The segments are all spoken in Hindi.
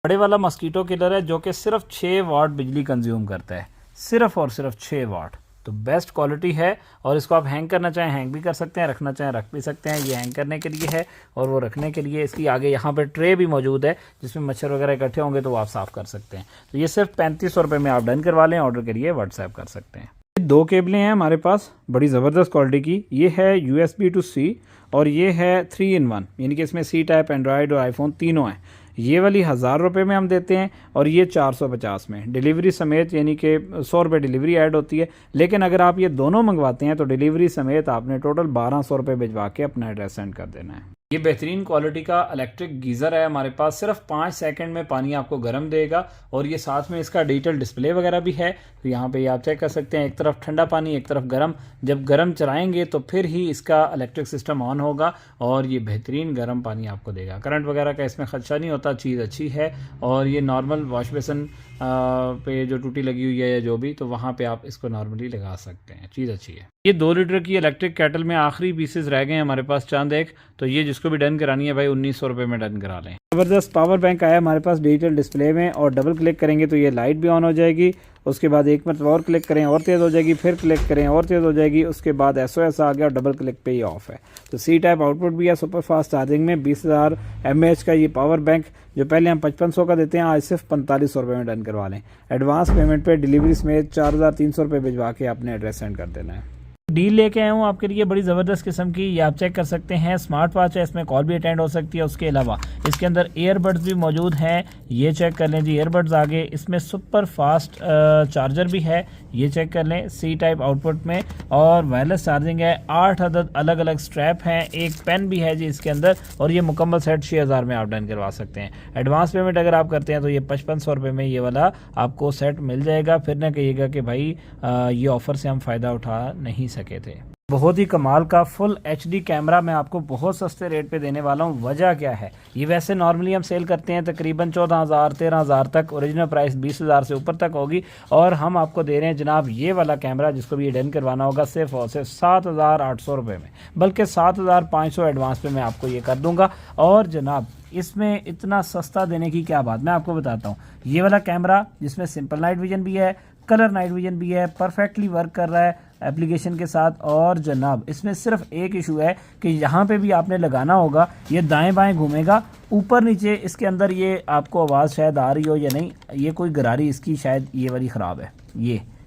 बड़े वाला मस्कीटो किलर है जो कि सिर्फ 6 वाट बिजली कंज्यूम करता है, सिर्फ और सिर्फ 6 वाट। तो बेस्ट क्वालिटी है और इसको आप हैंग करना चाहें हैंग भी कर सकते हैं, रखना चाहें रख भी सकते हैं। ये हैंग करने के लिए है और वो रखने के लिए इसकी आगे यहाँ पर ट्रे भी मौजूद है जिसमें मच्छर वगैरह इकट्ठे होंगे तो वो आप साफ़ कर सकते हैं। तो ये सिर्फ 3500 रुपये में आप डन करवा लें, ऑर्डर करिए, व्हाट्सएप कर सकते हैं। 2 केबलें हैं हमारे पास बड़ी ज़बरदस्त क्वालिटी की। ये है USB to C और ये है 3 in 1, यानी कि इसमें C टाइप, एंड्रॉयड और आईफोन तीनों हैं। ये वाली 1000 रुपये में हम देते हैं और ये 450 में डिलीवरी समेत, यानी कि 100 रुपये डिलीवरी ऐड होती है। लेकिन अगर आप ये दोनों मंगवाते हैं तो डिलीवरी समेत आपने टोटल 1200 रुपये भिजवा के अपना एड्रेस सेंड कर देना है। ये बेहतरीन क्वालिटी का इलेक्ट्रिक गीज़र है हमारे पास, सिर्फ 5 सेकंड में पानी आपको गर्म देगा और ये साथ में इसका डिजिटल डिस्प्ले वगैरह भी है। तो यहाँ पे आप चेक कर सकते हैं, एक तरफ ठंडा पानी एक तरफ गर्म। जब गर्म चलाएंगे तो फिर ही इसका इलेक्ट्रिक सिस्टम ऑन होगा और ये बेहतरीन गर्म पानी आपको देगा। करंट वगैरह का इसमें खदशा नहीं होता, चीज़ अच्छी है। और ये नॉर्मल वॉश बेसन पे जो टूटी लगी हुई है या जो भी, तो वहाँ पे आप इसको नॉर्मली लगा सकते हैं, चीज़ अच्छी है। ये 2 लीटर की इलेक्ट्रिक केटल में आखिरी पीसेस रह गए हैं हमारे पास चंद एक, तो ये जिसको भी डन करानी है भाई 1900 रुपये में डन करा लें। ज़बरदस्त पावर बैंक आया हमारे पास डिजिटल डिस्प्ले में और डबल क्लिक करेंगे तो ये लाइट भी ऑन हो जाएगी। उसके बाद एक मरतबा और क्लिक करें और तेज़ हो जाएगी, फिर क्लिक करें और तेज़ हो जाएगी। उसके बाद SOS आ गया और डबल क्लिक पे ही ऑफ है। तो C टाइप आउटपुट भी है, सुपर फास्ट चार्जिंग में 20,000 mAh का ये पावर बैंक जो पहले हम 5500 का देते हैं आज सिर्फ 4500 रुपये में डन करवा लें। एडवांस पेमेंट पे डिलीवरी समेत 4300 रुपये भिजवा के अपने एड्रेस सेंड कर देना है। डील लेके आया हूँ आपके लिए बड़ी ज़बरदस्त किस्म की, ये आप चेक कर सकते हैं। स्मार्ट वॉच है, इसमें कॉल भी अटेंड हो सकती है। उसके अलावा इसके अंदर ईयरबड्स भी मौजूद हैं, ये चेक कर लें जी, ईयरबड्स आगे। इसमें सुपर फास्ट चार्जर भी है, ये चेक कर लें, C टाइप आउटपुट में और वायरलेस चार्जिंग है। 8 अदद अलग अलग स्ट्रैप हैं, एक पेन भी है जी इसके अंदर और ये मुकम्मल सेट 6000 में आप डन करवा सकते हैं। एडवांस पेमेंट अगर आप करते हैं तो ये 5500 रुपये में ये वाला आपको सेट मिल जाएगा। फिर ना कहिएगा कि भाई ये ऑफ़र से हम फ़ायदा उठा नहीं सके थे। बहुत ही कमाल का फुल HD कैमरा मैं आपको बहुत सस्ते रेट पे देने वाला हूँ। वजह क्या है, ये वैसे नॉर्मली हम सेल करते हैं तकरीबन 14,000 13,000 तक, ओरिजिनल प्राइस 20,000 से ऊपर तक होगी और हम आपको दे रहे हैं जनाब ये वाला कैमरा जिसको भी ये डन करवाना होगा सिर्फ और सिर्फ 7,800 रुपये में, बल्कि 7,500 एडवांस पे मैं आपको ये कर दूंगा। और जनाब इसमें इतना सस्ता देने की क्या बात, मैं आपको बताता हूँ। ये वाला कैमरा जिसमें सिंपल नाइट विजन भी है, कलर नाइट विजन भी है, परफेक्टली वर्क कर रहा है एप्लीकेशन के साथ। और जनाब इसमें सिर्फ एक इशू है कि यहाँ पे भी आपने लगाना होगा, ये दाएं बाएं घूमेगा ऊपर नीचे। इसके अंदर ये आपको आवाज़ शायद आ रही हो या नहीं, ये कोई गरारी इसकी शायद ये वाली ख़राब है।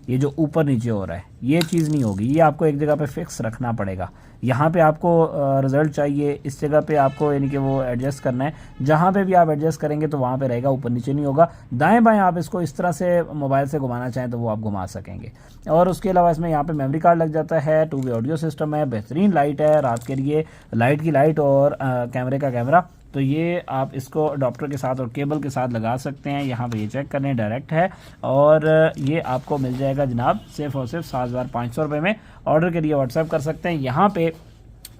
ये जो ऊपर नीचे हो रहा है ये चीज़ नहीं होगी, ये आपको एक जगह पे फिक्स रखना पड़ेगा। यहाँ पे आपको रिज़ल्ट चाहिए, इस जगह पे आपको यानी कि वो एडजस्ट करना है। जहाँ पे भी आप एडजस्ट करेंगे तो वहाँ पे रहेगा, ऊपर नीचे नहीं होगा। दाएं बाएं आप इसको इस तरह से मोबाइल से घुमाना चाहें तो वो आप घुमा सकेंगे। और उसके अलावा इसमें यहाँ पे मेमोरी कार्ड लग जाता है, 2 वे ऑडियो सिस्टम है, बेहतरीन लाइट है रात के लिए, लाइट की लाइट और कैमरे का कैमरा। तो ये आप इसको अडॉप्टर के साथ और केबल के साथ लगा सकते हैं। यहाँ पे ये चेक करें डायरेक्ट है और ये आपको मिल जाएगा जनाब सिर्फ और सिर्फ 7,500 रुपये में। ऑर्डर के लिए व्हाट्सएप कर सकते हैं। यहाँ पे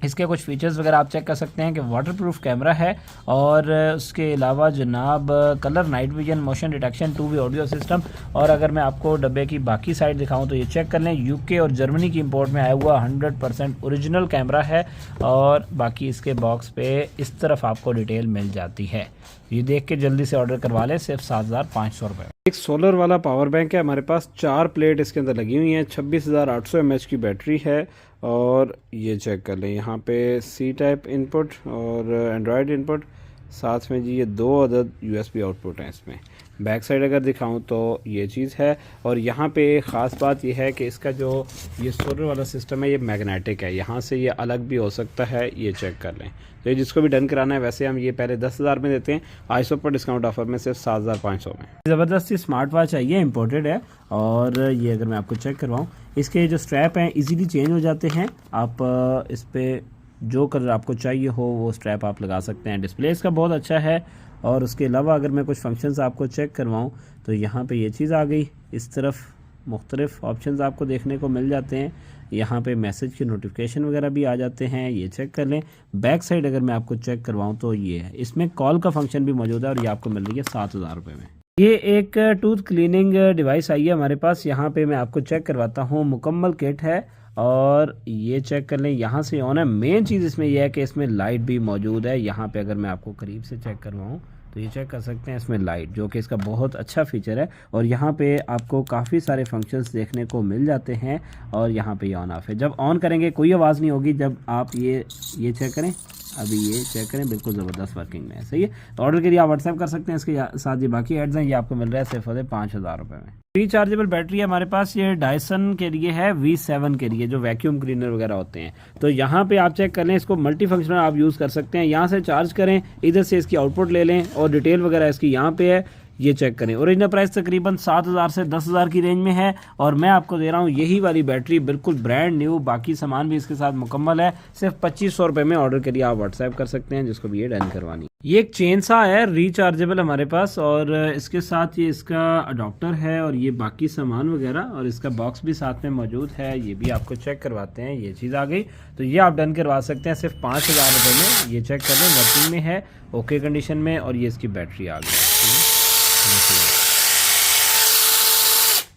इसके कुछ फीचर्स वगैरह आप चेक कर सकते हैं कि वाटरप्रूफ कैमरा है और उसके अलावा जनाब colour night vision, motion detection, 2 वे ऑडियो सिस्टम। और अगर मैं आपको डब्बे की बाकी साइड दिखाऊं तो ये चेक कर लें, UK और जर्मनी की इंपोर्ट में आया हुआ 100% ओरिजिनल कैमरा है। और बाकी इसके बॉक्स पे इस तरफ आपको डिटेल मिल जाती है। ये देख के जल्दी से ऑर्डर करवा लें, सिर्फ 7,500 रुपये। एक सोलर वाला पावर बैंक है हमारे पास, 4 प्लेट इसके अंदर लगी हुई हैं, 26,800 mAh की बैटरी है। और ये चेक कर लें, यहाँ पे C टाइप इनपुट और एंड्रॉयड इनपुट, साथ में जी ये 2 अदद USB आउटपुट हैं इसमें। बैक साइड अगर दिखाऊं तो ये चीज़ है। और यहाँ पे ख़ास बात ये है कि इसका जो ये सोलर वाला सिस्टम है ये मैग्नेटिक है, यहाँ से ये अलग भी हो सकता है, ये चेक कर लें। तो ये जिसको भी डन कराना है, वैसे हम ये पहले 10,000 में देते हैं, आज सुपर डिस्काउंट ऑफर में सिर्फ 7,500 में। ज़बरदस्ती स्मार्ट वॉच है, ये इम्पोर्टेड है। और ये अगर मैं आपको चेक करवाऊँ, इसके जो स्ट्रैप हैं इजीली चेंज हो जाते हैं। आप इस पर जो कलर आपको चाहिए हो वो स्ट्रैप आप लगा सकते हैं। डिस्प्ले इसका बहुत अच्छा है। और उसके अलावा अगर मैं कुछ फंक्शंस आपको चेक करवाऊँ तो यहाँ पे ये चीज़ आ गई, इस तरफ मुख्तलिफ ऑप्शंस आपको देखने को मिल जाते हैं। यहाँ पे मैसेज की नोटिफिकेशन वगैरह भी आ जाते हैं, ये चेक कर लें। बैक साइड अगर मैं आपको चेक करवाऊँ तो ये है, इसमें कॉल का फंक्शन भी मौजूद है और ये आपको मिल रही है 7,000 रुपये में। ये एक टूथ क्लीनिंग डिवाइस आई है हमारे पास, यहाँ पे मैं आपको चेक करवाता हूँ। मुकम्मल किट है और ये चेक कर लें, यहाँ से ऑन है। मेन चीज़ इसमें यह है कि इसमें लाइट भी मौजूद है। यहाँ पे अगर मैं आपको करीब से चेक करवाऊँ तो ये चेक कर सकते हैं इसमें लाइट, जो कि इसका बहुत अच्छा फीचर है। और यहाँ पे आपको काफ़ी सारे फंक्शंस देखने को मिल जाते हैं। और यहाँ पे ये ऑन ऑफ है, जब ऑन करेंगे कोई आवाज़ नहीं होगी। जब आप ये चेक करें, अभी ये चेक करें, बिल्कुल ज़बरदस्त वर्किंग में है, सही है। तो ऑर्डर के लिए आप व्हाट्सएप कर सकते हैं। इसके साथ ये बाकी एड्स हैं, ये आपको मिल रहा है सिर्फ 5,000 रुपये में। रिचार्जेबल बैटरी है हमारे पास, ये डायसन के लिए है, V7 के लिए, जो वैक्यूम क्लीनर वगैरह होते हैं। तो यहाँ पे आप चेक कर लें, इसको मल्टी फंक्शनल आप यूज़ कर सकते हैं। यहाँ से चार्ज करें, इधर से इसकी आउटपुट ले लें, और डिटेल वगैरह इसकी यहाँ पे है, ये चेक करें। ओरिजिनल प्राइस तकरीबन 7,000 से 10,000 की रेंज में है, और मैं आपको दे रहा हूँ यही वाली बैटरी बिल्कुल ब्रांड न्यू, बाकी सामान भी इसके साथ मुकम्मल है। सिर्फ 2500 रुपये में ऑर्डर करिए, आप व्हाट्सएप कर सकते हैं जिसको भी ये डन करवानी। ये एक चेन सा है रिचार्जेबल हमारे पास, और इसके साथ ये इसका अडॉप्टर है, और ये बाकी सामान वगैरह, और इसका बॉक्स भी साथ में मौजूद है। ये भी आपको चेक करवाते हैं, ये चीज़ आ गई तो ये आप डन करवा सकते हैं सिर्फ 5,000 रुपये में। ये चेक कर लें, वर्किंग में है, ओके कंडीशन में, और ये इसकी बैटरी आ गई।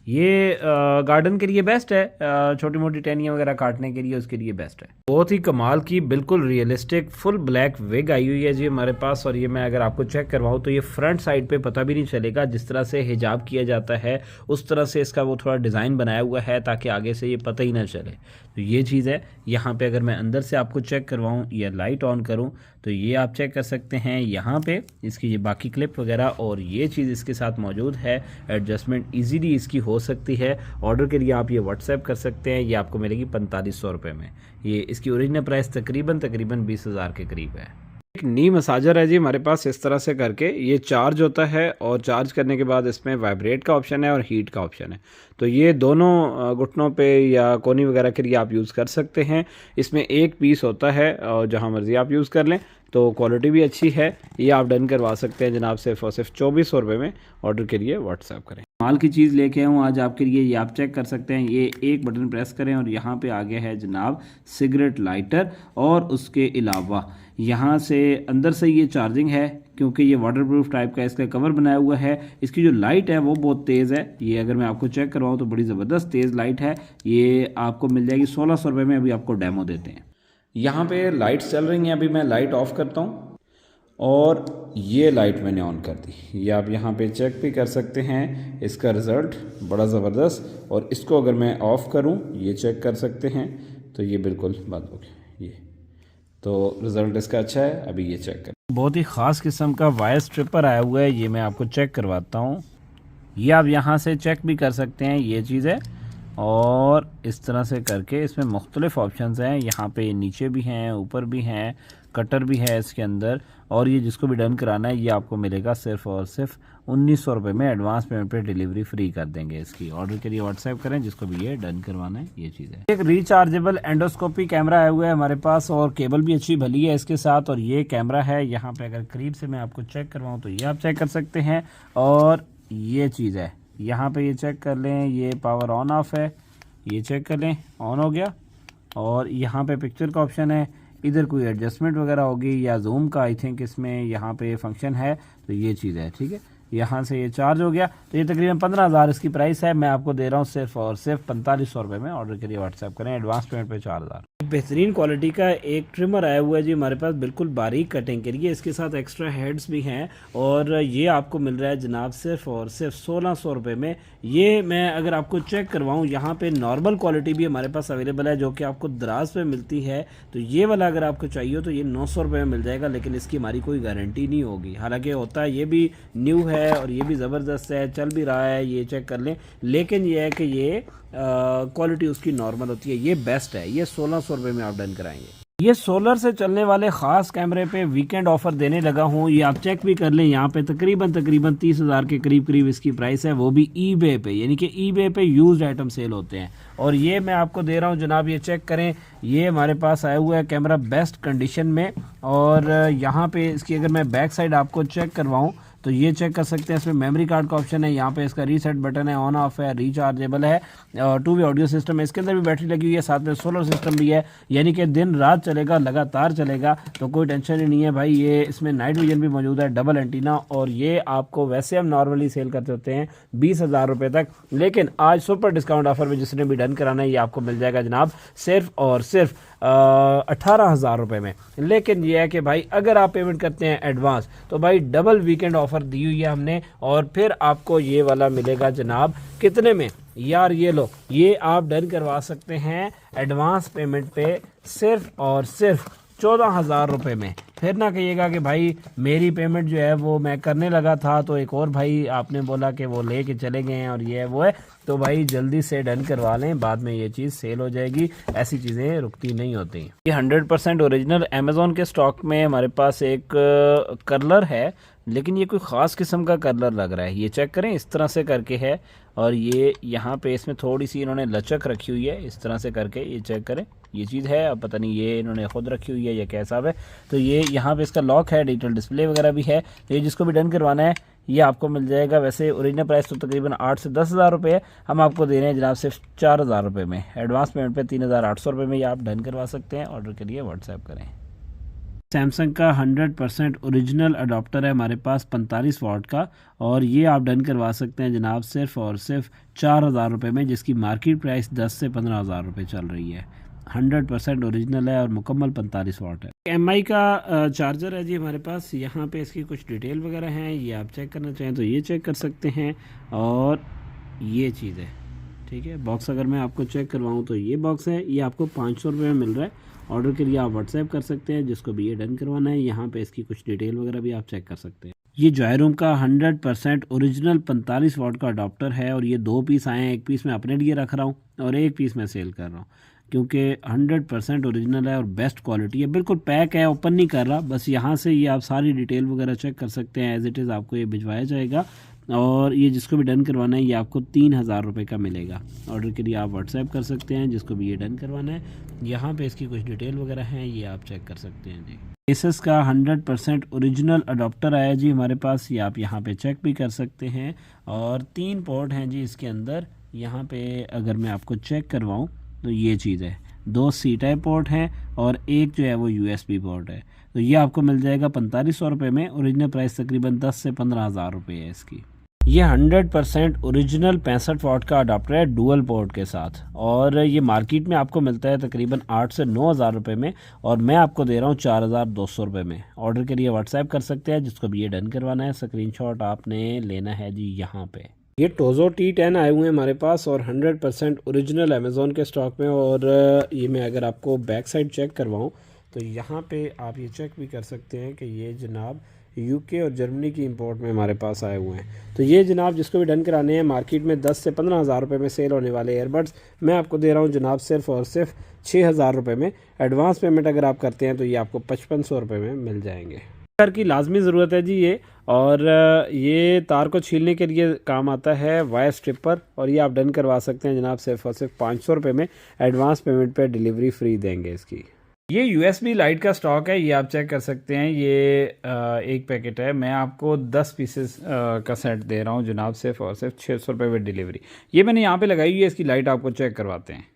ये गार्डन के लिए बेस्ट है, छोटी मोटी टहनियाँ वगैरह काटने के लिए, उसके लिए बेस्ट है। बहुत ही कमाल की बिल्कुल रियलिस्टिक फुल ब्लैक विग आई हुई है जी हमारे पास। और ये मैं अगर आपको चेक करवाऊँ तो ये फ्रंट साइड पे पता भी नहीं चलेगा, जिस तरह से हिजाब किया जाता है उस तरह से इसका वो थोड़ा डिज़ाइन बनाया हुआ है, ताकि आगे से ये पता ही ना चले। तो ये चीज़ है। यहाँ पे अगर मैं अंदर से आपको चेक करवाऊँ या लाइट ऑन करूँ तो ये आप चेक कर सकते हैं। यहाँ पे इसकी ये बाकी क्लिप वगैरह और ये चीज़ इसके साथ मौजूद है। एडजस्टमेंट इजीली इसकी हो सकती है। ऑर्डर के लिए आप ये व्हाट्सएप कर सकते हैं। ये आपको मिलेगी 4500 रुपये में। ये इसकी ओरिजिनल प्राइस तकरीबन 20,000 के करीब है। एक नी मसाजर है जी हमारे पास, इस तरह से करके ये चार्ज होता है, और चार्ज करने के बाद इसमें वाइब्रेट का ऑप्शन है और हीट का ऑप्शन है। तो ये दोनों घुटनों पे या कोनी वगैरह के लिए आप यूज़ कर सकते हैं। इसमें एक पीस होता है और जहाँ मर्ज़ी आप यूज़ कर लें। तो क्वालिटी भी अच्छी है। ये आप डन करवा सकते हैं जनाब, सिर्फ और सिर्फ 2400 रुपये में। ऑर्डर के लिए व्हाट्सएप करें। माल की चीज़ लेके आऊँ आज आपके लिए, ये आप चेक कर सकते हैं। ये एक बटन प्रेस करें और यहाँ पे आगे है जनाब सिगरेट लाइटर, और उसके अलावा यहाँ से अंदर से ये चार्जिंग है, क्योंकि ये वाटरप्रूफ टाइप का इसका कवर बनाया हुआ है। इसकी जो लाइट है वो बहुत तेज़ है। ये अगर मैं आपको चेक करवाऊँ तो बड़ी ज़बरदस्त तेज़ लाइट है। ये आपको मिल जाएगी 1600 रुपये में। अभी आपको डेमो देते हैं। यहाँ पे लाइट्स चल रही हैं। अभी मैं लाइट ऑफ करता हूँ और ये लाइट मैंने ऑन कर दी। ये आप यहाँ पे चेक भी कर सकते हैं, इसका रिज़ल्ट बड़ा ज़बरदस्त। और इसको अगर मैं ऑफ़ करूँ, ये चेक कर सकते हैं, तो ये बिल्कुल बंद हो गया। ये तो रिज़ल्ट इसका अच्छा है। अभी ये चेक कर, बहुत ही ख़ास किस्म का वायर स्ट्रिपर आया हुआ है। ये मैं आपको चेक करवाता हूँ। ये आप यहाँ से चेक भी कर सकते हैं, ये चीज़ है। और इस तरह से करके इसमें मुख्तलिफ ऑप्शंस हैं। यहाँ पे नीचे भी हैं, ऊपर भी हैं, कटर भी है इसके अंदर। और ये जिसको भी डन कराना है ये आपको मिलेगा सिर्फ और सिर्फ 1900 रुपये में। एडवांस पेमेंट पे डिलीवरी फ्री कर देंगे इसकी। ऑर्डर के लिए व्हाट्सएप करें जिसको भी ये डन करवाना है। ये चीज़ है। एक रिचार्जेबल एंडोस्कोपी कैमरा आया हुआ है हमारे पास, और केबल भी अच्छी भली है इसके साथ। और ये कैमरा है, यहाँ पे अगर करीब से मैं आपको चेक करवाऊँ तो ये आप चेक कर सकते हैं। और ये चीज़ है, यहाँ पे ये चेक कर लें, ये पावर ऑन ऑफ है, ये चेक कर लें, ऑन हो गया। और यहाँ पे पिक्चर का ऑप्शन है, इधर कोई एडजस्टमेंट वगैरह होगी या जूम का, आई थिंक इसमें यहाँ पे फंक्शन है। तो ये चीज़ है, ठीक है। यहाँ से ये चार्ज हो गया। तो ये तकरीबन 15,000 इसकी प्राइस है। मैं आपको दे रहा हूँ सिर्फ और सिर्फ 4500 रुपये में। ऑर्डर के लिए व्हाट्सएप करें, एडवांस पेमेंट पे 4000। बेहतरीन क्वालिटी का एक ट्रिमर आया हुआ है जी हमारे पास, बिल्कुल बारीक कटिंग के लिए। इसके साथ एक्स्ट्रा हेड्स भी हैं, और ये आपको मिल रहा है जनाब सिर्फ और सिर्फ 1600 रुपये में। ये मैं अगर आपको चेक करवाऊँ, यहाँ पे नॉर्मल क्वालिटी भी हमारे पास अवेलेबल है, जो कि आपको दराज पे मिलती है। तो ये वाला अगर आपको चाहिए तो ये 900 रुपये में मिल जाएगा, लेकिन इसकी हमारी कोई गारंटी नहीं होगी। हालांकि होता है, ये भी न्यू है और ये भी ज़बरदस्त है, चल भी रहा है, ये चेक कर लें। लेकिन ये है कि ये क्वालिटी उसकी नॉर्मल होती है। ये बेस्ट है। ये 1600 रुपये में आप डन कराएंगे। ये सोलर से चलने वाले ख़ास कैमरे पे वीकेंड ऑफर देने लगा हूँ। ये आप चेक भी कर लें। यहाँ पे तकरीबन 30,000 के करीब इसकी प्राइस है, वो भी ईबे पे, यानी कि ईबे पे यूज्ड आइटम सेल होते हैं। और ये मैं आपको दे रहा हूँ जनाब, ये चेक करें। ये हमारे पास आया हुआ है कैमरा बेस्ट कंडीशन में। और यहाँ पे इसकी अगर मैं बैक साइड आपको चेक करवाऊँ तो ये चेक कर सकते हैं। इसमें मेमोरी कार्ड का ऑप्शन है, यहाँ पे इसका रीसेट बटन है, ऑन ऑफ है, रिचार्जेबल है और 2 वे ऑडियो सिस्टम है। इसके अंदर भी बैटरी लगी हुई है, साथ में सोलर सिस्टम भी है, यानी कि दिन रात चलेगा, लगातार चलेगा, तो कोई टेंशन ही नहीं है भाई। ये इसमें नाइट विजन भी मौजूद है, डबल एंटीना, और ये आपको वैसे हम नॉर्मली सेल करते होते हैं 20,000 रुपये तक, लेकिन आज सुपर डिस्काउंट ऑफर में जिसने भी डन कराना है ये आपको मिल जाएगा जनाब सिर्फ और सिर्फ 18,000 रुपये में। लेकिन यह है कि भाई अगर आप पेमेंट करते हैं एडवांस तो भाई डबल वीकेंड ऑफर दी हुई है हमने, और फिर आपको ये वाला मिलेगा जनाब कितने में यार, ये लो, ये आप डन करवा सकते हैं एडवांस पेमेंट पे सिर्फ और सिर्फ 14,000 रुपये में। फिर ना कहिएगा कि भाई मेरी पेमेंट जो है वो मैं करने लगा था तो एक और भाई आपने बोला कि वो ले के चले गए हैं और ये है वो है, तो भाई जल्दी से डन करवा लें, बाद में ये चीज़ सेल हो जाएगी, ऐसी चीज़ें रुकती नहीं होती। ये 100% ओरिजिनल अमेज़ॉन के स्टॉक में हमारे पास एक कलर है, लेकिन ये कोई ख़ास किस्म का कलर लग रहा है। ये चेक करें, इस तरह से करके है, और ये यहाँ पे इसमें थोड़ी सी इन्होंने लचक रखी हुई है, इस तरह से करके ये चेक करें, ये चीज़ है, अब पता नहीं ये इन्होंने खुद रखी हुई है या कैसा है। तो ये यहाँ पे इसका लॉक है, डिजिटल डिस्प्ले वगैरह भी है, तो ये जिसको भी डन करवाना है ये आपको मिल जाएगा। वैसे ओरिजिनल प्राइस तो तकरीबन 8 से 10,000 रुपये है, हम आपको दे रहे हैं जनाब सिर्फ 4,000 रुपये में। एडवांस पेमेंट पे 3,800 रुपये में ये आप डन करवा सकते हैं। ऑर्डर के लिए व्हाट्सएप करें। सैमसंग का 100% ओरिजिनल अडोप्टर है हमारे पास 45 वाट का, और ये आप डन करवा सकते हैं जनाब सिर्फ और सिर्फ 4,000 रुपये में, जिसकी मार्केट प्राइस 10 से 15,000 रुपये चल रही है। 100% ओरिजिनल है और मुकम्मल 45 वाट है। MI का चार्जर है जी हमारे पास, यहाँ पे इसकी कुछ डिटेल वगैरह हैं, ये आप चेक करना चाहें तो ये चेक कर सकते हैं, और ये चीज़ है, ठीक है। बॉक्स अगर मैं आपको चेक करवाऊँ तो ये बॉक्स है, ये आपको 500 रुपये में मिल रहा है। ऑर्डर के लिए आप व्हाट्सएप कर सकते हैं, जिसको भी ये डन करवाना है। यहाँ पे इसकी कुछ डिटेल वगैरह भी आप चेक कर सकते हैं। ये जॉयरूम का 100% ओरिजिनल 45 वाट का अडोप्टर है, और ये 2 पीस आए हैं, एक पीस मैं अपने लिए रख रहा हूँ और एक पीस मैं सेल कर रहा हूँ, क्योंकि 100% ओरिजिनल है और बेस्ट क्वालिटी है। बिल्कुल पैक है, ओपन नहीं कर रहा, बस यहाँ से ये आप सारी डिटेल वगैरह चेक कर सकते हैं। एज इट इज़ आपको ये भिजवाया जाएगा, और ये जिसको भी डन करवाना है ये आपको 3,000 रुपये का मिलेगा। ऑर्डर के लिए आप व्हाट्सएप कर सकते हैं, जिसको भी ये डन करवाना है। यहाँ पे इसकी कुछ डिटेल वगैरह हैं, ये आप चेक कर सकते हैं जी। एसस का 100% ओरिजिनल अडोप्टर आया जी हमारे पास, ये आप यहाँ पे चेक भी कर सकते हैं, और 3 पोर्ट हैं जी इसके अंदर। यहाँ पे अगर मैं आपको चेक करवाऊँ तो ये चीज़ है, 2 सी टाइप पोर्ट हैं और एक जो है वो USB पोर्ट है। तो ये आपको मिल जाएगा 4500 रुपये में। ओरिजिनल प्राइस तकरीबन 10 से 15,000 रुपये है इसकी। ये 100% ओरिजिनल 65 वाट का अडाप्टर है डुअल पोर्ट के साथ, और ये मार्केट में आपको मिलता है तकरीबन 8 से 9,000 रुपये में, और मैं आपको दे रहा हूँ 4,200 रुपये में। ऑर्डर के लिए व्हाट्सएप कर सकते हैं, जिसको भी ये डन करवाना है। स्क्रीनशॉट आपने लेना है जी यहाँ पे। ये टोज़ो T10 आए हुए हैं हमारे पास, और 100% ओरिजिनल अमेज़ॉन के स्टॉक में। और ये मैं अगर आपको बैक साइड चेक करवाऊँ तो यहाँ पे आप ये चेक भी कर सकते हैं कि ये जनाब UK और जर्मनी की इंपोर्ट में हमारे पास आए हुए हैं। तो ये जनाब जिसको भी डन कराने हैं, मार्केट में 10 से 15,000 रुपये में सेल होने वाले एयरबड्स मैं आपको दे रहा हूँ जनाब सिर्फ और सिर्फ 6,000 रुपये में। एडवांस पेमेंट अगर आप करते हैं तो ये आपको 5500 रुपये में मिल जाएंगे। तार की लाजमी ज़रूरत है जी ये, और ये तार को छीलने के लिए काम आता है वायर स्ट्रिपर, और ये आप डन करवा सकते हैं जनाब सिर्फ और सिर्फ 500 रुपये में। एडवांस पेमेंट पे डिलीवरी फ्री देंगे इसकी। ये USB लाइट का स्टॉक है, ये आप चेक कर सकते हैं। ये एक पैकेट है, मैं आपको 10 पीसेस का सेट दे रहा हूँ जनाब सिर्फ और सिर्फ 600 रुपये में डिलीवरी। ये मैंने यहाँ पे लगाई हुई है, इसकी लाइट आपको चेक करवाते हैं।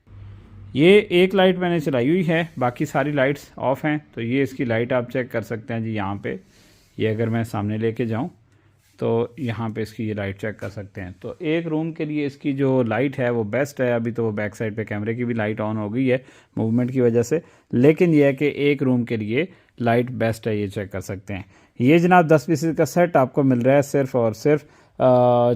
ये एक लाइट मैंने चलाई हुई है, बाकी सारी लाइट्स ऑफ हैं। तो ये इसकी लाइट आप चेक कर सकते हैं जी यहाँ पे। ये अगर मैं सामने लेके जाऊँ तो यहाँ पे इसकी ये लाइट चेक कर सकते हैं। तो एक रूम के लिए इसकी जो लाइट है वो बेस्ट है। अभी तो वो बैक साइड पे कैमरे की भी लाइट ऑन हो गई है मूवमेंट की वजह से, लेकिन ये है कि एक रूम के लिए लाइट बेस्ट है, ये चेक कर सकते हैं। ये जनाब 10 पीसेस का सेट आपको मिल रहा है सिर्फ और सिर्फ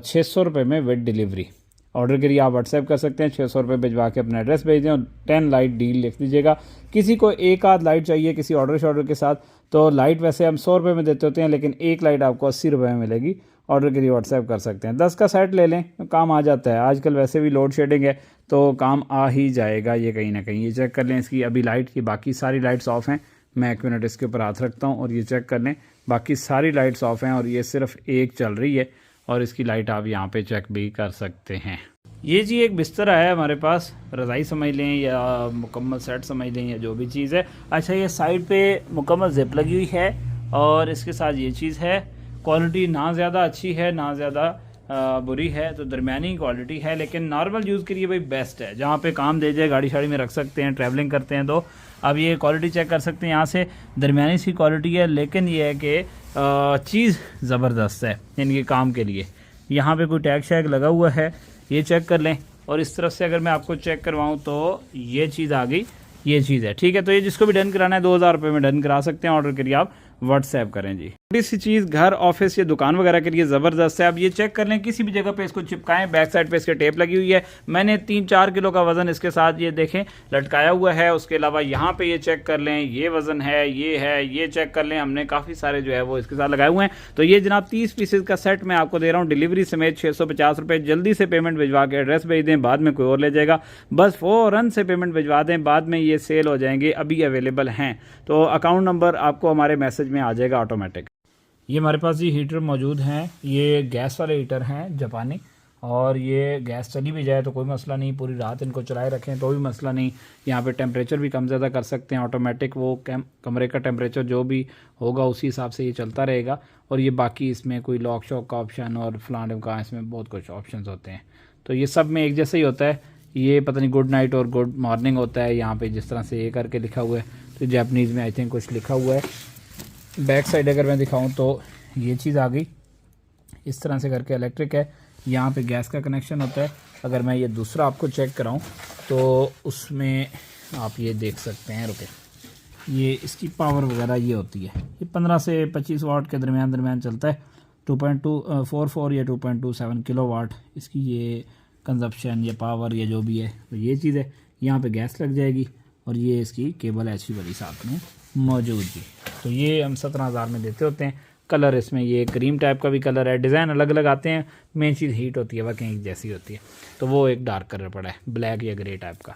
600 रुपये में विद डिलीवरी। ऑर्डर के लिए आप व्हाट्सएप कर सकते हैं, 600 रुपये भिजवा के अपना एड्रेस भेज दें और 10 लाइट डील लिख दीजिएगा। किसी को एक आध लाइट चाहिए किसी ऑर्डर के साथ, तो लाइट वैसे हम 100 रुपये में देते होते हैं, लेकिन एक लाइट आपको 80 रुपये में मिलेगी। ऑर्डर के लिए व्हाट्सएप कर सकते हैं। 10 का सेट ले लें, काम आ जाता है। आजकल वैसे भी लोड शेडिंग है तो काम आ ही जाएगा ये कहीं ना कहीं। ये चेक कर लें, इसकी अभी लाइट की बाकी सारी लाइट्स ऑफ हैं। मैं एक मिनट इसके ऊपर हाथ रखता हूँ और ये चेक कर लें, बाकी सारी लाइट्स ऑफ हैं और ये सिर्फ एक चल रही है, और इसकी लाइट आप यहाँ पे चेक भी कर सकते हैं। ये जी एक बिस्तर है हमारे पास, रज़ाई समझ लें या मुकम्मल सेट समझ लें या जो भी चीज़ है। अच्छा, ये साइड पे मुकम्मल जिप लगी हुई है और इसके साथ ये चीज़ है, क्वालिटी ना ज़्यादा अच्छी है ना ज़्यादा बुरी है, तो दरमियानी क्वालिटी है, लेकिन नॉर्मल यूज़ के लिए भाई बेस्ट है। जहाँ पे काम दे जाए, गाड़ी शाड़ी में रख सकते हैं, ट्रैवलिंग करते हैं, तो अब ये क्वालिटी चेक कर सकते हैं यहाँ से। दरमियानी सी क्वालिटी है, लेकिन ये है कि चीज़ ज़बरदस्त है इनके काम के लिए। यहाँ पे कोई टैग शैग लगा हुआ है, ये चेक कर लें। और इस तरफ से अगर मैं आपको चेक करवाऊँ तो ये चीज़ आ गई, ये चीज़ है, ठीक है। तो ये जिसको भी डन कराना है 2000 रुपये में डन करा सकते हैं। ऑर्डर करिए आप, व्हाट्सएप करें जी। थोड़ी सी चीज़ घर, ऑफिस या दुकान वगैरह के लिए ज़बरदस्त है। अब ये चेक कर लें, किसी भी जगह पे इसको चिपकाएं, बैक साइड पे इसके टेप लगी हुई है। मैंने 3-4 किलो का वज़न इसके साथ ये देखें लटकाया हुआ है। उसके अलावा यहाँ पे ये चेक कर लें, ये वज़न है, ये चेक कर लें। हमने काफ़ी सारे जो है वो इसके साथ लगाए हुए हैं। तो ये जनाब 30 पीसेज का सेट मैं आपको दे रहा हूँ, डिलीवरी समेत 650 रुपये। जल्दी से पेमेंट भिजवा के एड्रेस भेज दें, बाद में कोई और ले जाएगा। बस फ़ौरन से पेमेंट भिजवा दें, बाद में ये सेल हो जाएंगे। अभी अवेलेबल हैं, तो अकाउंट नंबर आपको हमारे मैसेज में आ जाएगा ऑटोमेटिक। ये हमारे पास ये हीटर मौजूद हैं, ये गैस वाले हीटर हैं जापानी, और ये गैस चली भी जाए तो कोई मसला नहीं, पूरी रात इनको चलाए रखें तो भी मसला नहीं। यहाँ पे टेम्परेचर भी कम ज़्यादा कर सकते हैं ऑटोमेटिक, वो कमरे का टेम्परेचर जो भी होगा उसी हिसाब से ये चलता रहेगा। और ये बाकी इसमें कोई लॉक शॉक का ऑप्शन और फलाने का, इसमें बहुत कुछ ऑप्शन होते हैं। तो ये सब में एक जैसा ही होता है। ये पता नहीं गुड नाइट और गुड मॉर्निंग होता है यहाँ पे, जिस तरह से ये करके लिखा हुआ है। तो जापानीज़ में आई थिंक कुछ लिखा हुआ है। बैक साइड अगर मैं दिखाऊं तो ये चीज़ आ गई, इस तरह से करके इलेक्ट्रिक है। यहाँ पे गैस का कनेक्शन होता है। अगर मैं ये दूसरा आपको चेक कराऊं तो उसमें आप ये देख सकते हैं, रुके, ये इसकी पावर वगैरह ये होती है, ये 15 से 25 वाट के दरमियान चलता है। 2.244 या 2.27 किलो वाट इसकी ये कंजप्शन या पावर या जो भी है, तो ये चीज़ है। यहाँ पे गैस लग जाएगी और ये इसकी केबल एचवी वाली साथ में मौजूद जी। तो ये हम 17,000 में देते होते हैं। कलर इसमें ये क्रीम टाइप का भी कलर है, डिज़ाइन अलग अलग आते हैं। मेन चीज़ हीट होती है, वह कहीं जैसी होती है, तो वो एक डार्क कलर पड़ा है, ब्लैक या ग्रे टाइप का।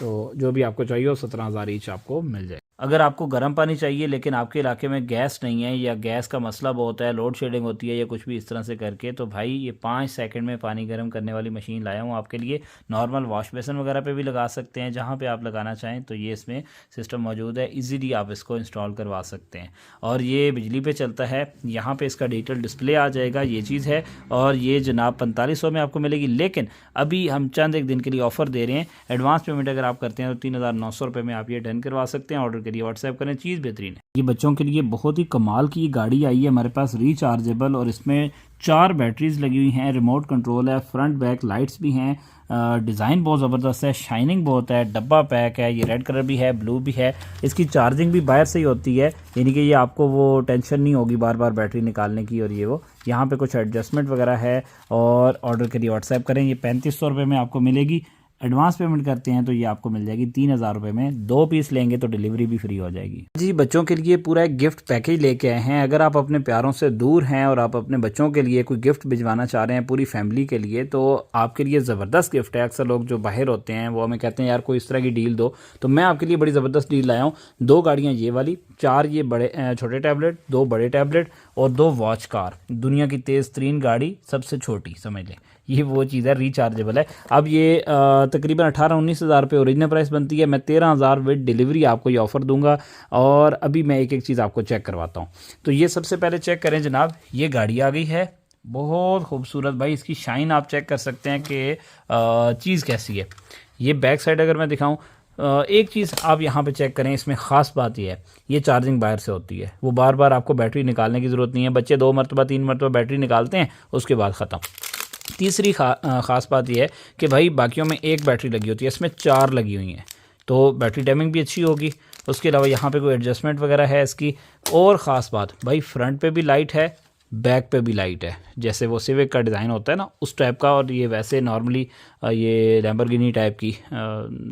तो जो भी आपको चाहिए वो 17,000 ईच आपको मिल जाए। अगर आपको गर्म पानी चाहिए लेकिन आपके इलाके में गैस नहीं है या गैस का मसला बहुत है, लोड शेडिंग होती है या कुछ भी इस तरह से करके, तो भाई ये 5 सेकंड में पानी गर्म करने वाली मशीन लाया हूँ आपके लिए। नॉर्मल वॉश बेसन वगैरह पे भी लगा सकते हैं, जहाँ पे आप लगाना चाहें। तो ये इसमें सिस्टम मौजूद है, इजीली आप इसको इंस्टॉल करवा सकते हैं। और ये बिजली पे चलता है। यहाँ पे इसका डिजिटल डिस्प्ले आ जाएगा, ये चीज़ है। और ये जनाब 4500 में आपको मिलेगी, लेकिन अभी हम चंद एक दिन के लिए ऑफर दे रहे हैं। एडवांस पेमेंट अगर आप करते हैं तो 3900 रुपये में आप ये डन करवा सकते हैं। ऑर्डर करिए, व्हाट्सएप करें, चीज़ बेहतरीन है। ये बच्चों के लिए बहुत ही कमाल की गाड़ी आई है हमारे पास, रिचार्जेबल, और इसमें 4 बैटरीज लगी हुई हैं, रिमोट कंट्रोल है, फ्रंट बैक लाइट्स भी हैं, डिज़ाइन बहुत ज़बरदस्त है, शाइनिंग बहुत है, डब्बा पैक है, ये रेड कलर भी है, ब्लू भी है। इसकी चार्जिंग भी बाहर से ही होती है, यानी कि ये आपको वो टेंशन नहीं होगी बार बार बैटरी निकालने की। और ये वो यहाँ पे कुछ एडजस्टमेंट वगैरह है। और ऑर्डर करिए, व्हाट्सएप करें, ये 3500 रुपये में आपको मिलेगी। एडवांस पेमेंट करते हैं तो ये आपको मिल जाएगी 3000 रुपये में। 2 पीस लेंगे तो डिलीवरी भी फ्री हो जाएगी जी। बच्चों के लिए पूरा एक गिफ्ट पैकेज लेके आए हैं। अगर आप अपने प्यारों से दूर हैं और आप अपने बच्चों के लिए कोई गिफ्ट भिजवाना चाह रहे हैं पूरी फैमिली के लिए, तो आपके लिए ज़बरदस्त गिफ्ट है। अक्सर लोग जो बाहर होते हैं वो हमें कहते हैं यार कोई इस तरह की डील दो, तो मैं आपके लिए बड़ी ज़बरदस्त डील लाया हूँ। 2 गाड़ियाँ ये वाली, 4 ये बड़े छोटे टैबलेट, 2 बड़े टैबलेट और 2 वॉच कार। दुनिया की तेज़ तरीन गाड़ी, सबसे छोटी, समझ लें, ये वो चीज़ है, रिचार्जेबल है। अब ये तकरीबन 18-19 हज़ार रुपये ओरिजिनल प्राइस बनती है। मैं 13,000 विद डिलीवरी आपको ये ऑफ़र दूंगा। और अभी मैं एक एक चीज़ आपको चेक करवाता हूँ। तो ये सबसे पहले चेक करें जनाब, ये गाड़ी आ गई है, बहुत खूबसूरत भाई। इसकी शाइन आप चेक कर सकते हैं कि चीज़ कैसी है। ये बैक साइड अगर मैं दिखाऊँ, एक चीज़ आप यहाँ पे चेक करें, इसमें ख़ास बात यह है, ये चार्जिंग बाहर से होती है, वो बार बार आपको बैटरी निकालने की ज़रूरत नहीं है। बच्चे 2 मरतबा 3 मरतबा बैटरी निकालते हैं, उसके बाद ख़त्म। तीसरी ख़ास बात यह है कि भाई बाकियों में 1 बैटरी लगी होती है, इसमें 4 लगी हुई हैं, तो बैटरी टाइमिंग भी अच्छी होगी। उसके अलावा यहाँ पे कोई एडजस्टमेंट वगैरह है इसकी। और ख़ास बात भाई, फ्रंट पे भी लाइट है, बैक पे भी लाइट है, जैसे वो सिविक का डिज़ाइन होता है ना उस टाइप का। और ये वैसे नॉर्मली ये लैम्बोर्गिनी टाइप की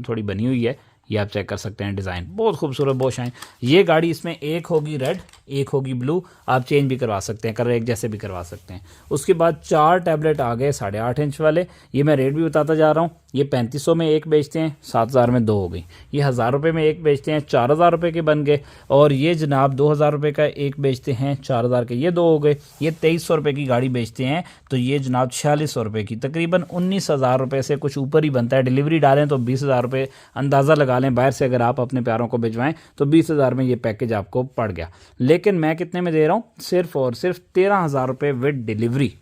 थोड़ी बनी हुई है, ये आप चेक कर सकते हैं। डिज़ाइन बहुत खूबसूरत, बहुत शाइन। ये गाड़ी इसमें एक होगी रेड, एक होगी ब्लू, आप चेंज भी करवा सकते हैं, कलर एक जैसे भी करवा सकते हैं। उसके बाद 4 टैबलेट आ गए 8.5 इंच वाले, ये मैं रेट भी बताता जा रहा हूँ। ये 3500 में एक बेचते हैं, 7000 में दो हो गई। ये 1000 रुपये में एक बेचते हैं, 4000 रुपये के बन गए। और ये जनाब 2000 रुपये का एक बेचते हैं, 4000 के ये दो हो गए। ये 2300 रुपये की गाड़ी बेचते हैं तो ये जनाब 4600 रुपये की, तकरीबन 19000 रुपये से कुछ ऊपर ही बनता है। डिलीवरी डालें तो 20000 रुपये अंदाज़ा लगा लें, बाहर से अगर आप अपने प्यारों को भिजवाएं तो 20000 में ये पैकेज आपको पड़ गया। लेकिन मैं कितने में दे रहा हूँ, सिर्फ और सिर्फ 13000 रुपये विद डिलीवरी,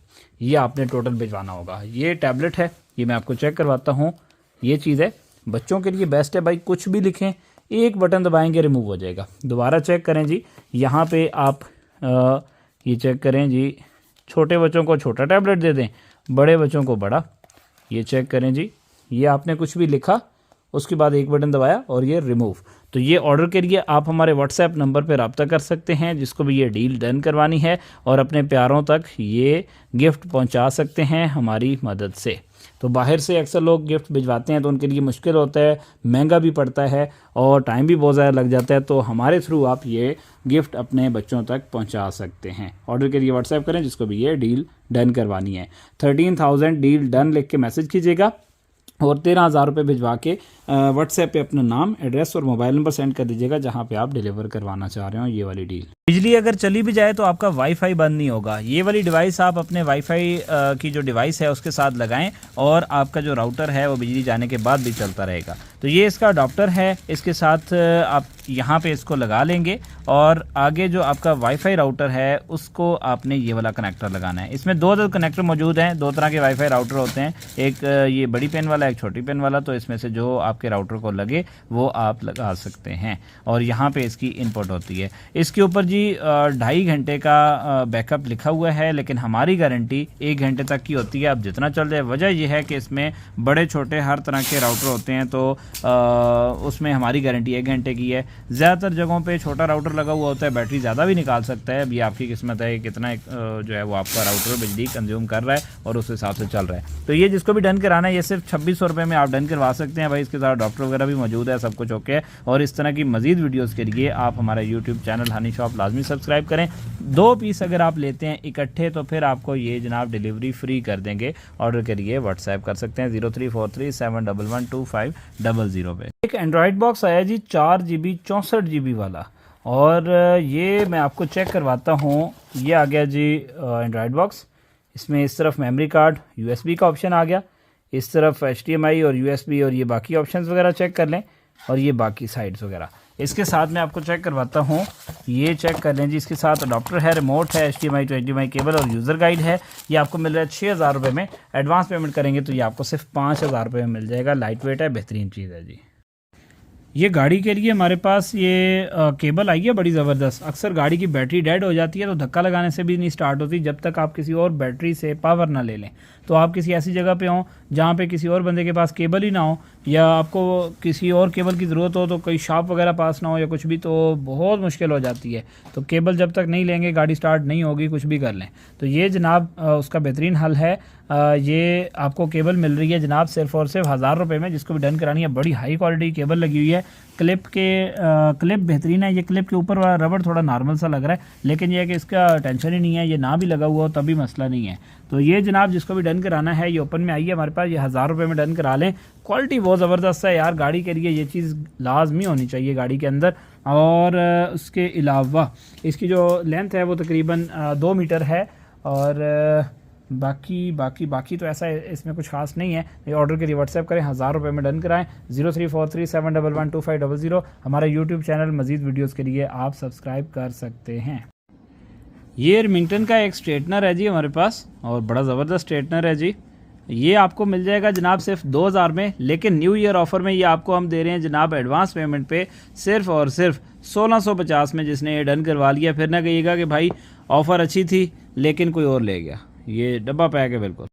ये आपने टोटल भिजवाना होगा। ये टैबलेट है, ये मैं आपको चेक करवाता हूँ। ये चीज़ है, बच्चों के लिए बेस्ट है भाई, कुछ भी लिखें एक बटन दबाएंगे रिमूव हो जाएगा। दोबारा चेक करें जी, यहाँ पे आप ये चेक करें जी, छोटे बच्चों को छोटा टैबलेट दे दें, बड़े बच्चों को बड़ा। ये चेक करें जी, ये आपने कुछ भी लिखा, उसके बाद एक बटन दबाया और ये रिमूव। तो ये ऑर्डर के लिए आप हमारे व्हाट्सएप नंबर पर रब्ता कर सकते हैं, जिसको भी ये डील डन करवानी है, और अपने प्यारों तक ये गिफ्ट पहुंचा सकते हैं हमारी मदद से। तो बाहर से अक्सर लोग गिफ्ट भिजवाते हैं तो उनके लिए मुश्किल होता है, महंगा भी पड़ता है और टाइम भी बहुत ज़्यादा लग जाता है। तो हमारे थ्रू आप ये गिफ्ट अपने बच्चों तक पहुंचा सकते हैं। ऑर्डर के लिए व्हाट्सएप करें, जिसको भी ये डील डन करवानी है। 13000 डील डन लिख के मैसेज कीजिएगा और 13000 रुपये भिजवा के व्हाट्सएप पे अपना नाम, एड्रेस और मोबाइल नंबर सेंड कर दीजिएगा जहां पे आप डिलीवर करवाना चाह रहे हो ये वाली डील। बिजली अगर चली भी जाए तो आपका वाईफाई बंद नहीं होगा। ये वाली डिवाइस आप अपने वाईफाई की जो डिवाइस है उसके साथ लगाएं और आपका जो राउटर है वो बिजली जाने के बाद भी चलता रहेगा। तो ये इसका अडॉप्टर है, इसके साथ आप यहाँ पे इसको लगा लेंगे और आगे जो आपका वाईफाई राउटर है उसको आपने ये वाला कनेक्टर लगाना है। इसमें दो कनेक्टर मौजूद हैं, दो तरह के वाईफाई राउटर होते हैं, एक ये बड़ी पेन वाला, एक छोटी पेन वाला। तो इसमें से जो आपके राउटर को लगे वो आप लगा सकते हैं और यहाँ पे इसकी इनपुट होती है। इसके ऊपर जी 2.5 घंटे का बैकअप लिखा हुआ है, लेकिन हमारी गारंटी 1 घंटे तक की होती है, आप जितना चल जाए। वजह यह है कि इसमें बड़े छोटे हर तरह के राउटर होते हैं तो उसमें हमारी गारंटी 1 घंटे की है। ज़्यादातर जगहों पे छोटा राउटर लगा हुआ होता है, बैटरी ज़्यादा भी निकाल सकता है। अभी आपकी किस्मत है कितना जो है वो आपका राउटर बिजली कंज्यूम कर रहा है और उस हिसाब से चल रहा है। तो ये जिसको भी डन कराना है ये सिर्फ 2600 रुपये में आप डन करवा सकते हैं भाई। इसके साथ डॉक्टर वगैरह भी मौजूद है, सब कुछ ओके है। और इस तरह की मजीद वीडियोज़ के लिए आप हमारा यूट्यूब चैनल हनी शॉप लाजमी सब्सक्राइब करें। 2 पीस अगर आप लेते हैं इकट्ठे तो फिर आपको ये जनाब डिलीवरी फ्री कर देंगे। ऑर्डर के लिए व्हाट्सएप कर सकते हैं 0343711250 पे। एक एंड्रॉयड बॉक्स आया जी 4 GB 64 GB वाला, और ये मैं आपको चेक करवाता हूँ। ये आ गया जी एंड्रॉयड बॉक्स। इसमें इस तरफ मेमोरी कार्ड USB का ऑप्शन आ गया, इस तरफ HDMI और USB और ये बाकी ऑप्शंस वगैरह चेक कर लें, और ये बाकी साइड्स वगैरह। इसके साथ मैं आपको चेक करवाता हूँ, ये चेक कर लें जी। इसके साथ अडॉप्टर है, रिमोट है, HDMI to HDMI केबल और यूज़र गाइड है। ये आपको मिल रहा है 6000 रुपये में। एडवांस पेमेंट करेंगे तो ये आपको सिर्फ 5000 रुपये में मिल जाएगा। लाइट वेट है, बेहतरीन चीज़ है जी। ये गाड़ी के लिए हमारे पास ये केबल आई है बड़ी ज़बरदस्त। अक्सर गाड़ी की बैटरी डेड हो जाती है तो धक्का लगाने से भी नहीं स्टार्ट होती जब तक आप किसी और बैटरी से पावर ना ले लें। तो आप किसी ऐसी जगह पे हों जहाँ पे किसी और बंदे के पास केबल ही ना हो, या आपको किसी और केबल की ज़रूरत हो, तो कोई शॉप वगैरह पास ना हो या कुछ भी, तो बहुत मुश्किल हो जाती है। तो केबल जब तक नहीं लेंगे गाड़ी स्टार्ट नहीं होगी, कुछ भी कर लें। तो ये जनाब उसका बेहतरीन हल है। ये आपको केबल मिल रही है जनाब सिर्फ और सिर्फ 1000 रुपये में। जिसको भी डन करानी है, बड़ी हाई क्वालिटी केबल लगी हुई है। क्लिप बेहतरीन है। ये क्लिप के ऊपर वाला रबड़ थोड़ा नॉर्मल सा लग रहा है, लेकिन यह है कि इसका टेंशन ही नहीं है, ये ना भी लगा हुआ हो तभी मसला नहीं है। तो ये जनाब जिसको भी डन कराना है, ये ओपन में आई है हमारे पास, ये 1000 रुपये में डन करा लें। क्वालिटी बहुत ज़बरदस्त है यार, गाड़ी के लिए ये चीज़ लाजमी होनी चाहिए गाड़ी के अंदर। और उसके अलावा इसकी जो लेंथ है वो तकरीबन 2 मीटर है, और बाकी तो ऐसा इसमें कुछ खास नहीं है। ये ऑर्डर के लिए व्हाट्सएप करें, 1000 रुपये में डन कराएं। 0343711250 हमारा यूट्यूब चैनल मजीद वीडियोस के लिए आप सब्सक्राइब कर सकते हैं। ये रिमिंगटन का एक स्ट्रेटनर है जी हमारे पास, और बड़ा ज़बरदस्त स्ट्रेटनर है जी। ये आपको मिल जाएगा जनाब सिर्फ 2000 में, लेकिन न्यू ईयर ऑफ़र में ये आपको हम दे रहे हैं जनाब एडवांस पेमेंट पे सिर्फ और सिर्फ 1650 में। जिसने ये डन करवा लिया फिर ना कहिएगा कि भाई ऑफ़र अच्छी थी लेकिन कोई और ले गया। ये डब्बा पैक है बिल्कुल।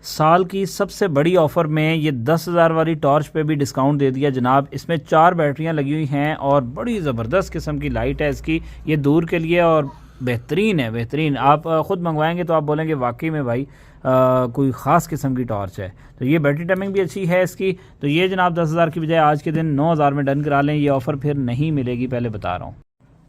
साल की सबसे बड़ी ऑफ़र में ये 10,000 वाली टॉर्च पे भी डिस्काउंट दे दिया जनाब। इसमें 4 बैटरियां लगी हुई हैं और बड़ी ज़बरदस्त किस्म की लाइट है इसकी। ये दूर के लिए और बेहतरीन है, बेहतरीन। आप ख़ुद मंगवाएंगे तो आप बोलेंगे वाकई में भाई कोई ख़ास किस्म की टॉर्च है। तो ये बैटरी टाइमिंग भी अच्छी है इसकी। तो ये जनाब 10,000 की बजाय आज के दिन 9,000 में डन करा लें। ये ऑफ़र फिर नहीं मिलेगी, पहले बता रहा हूँ।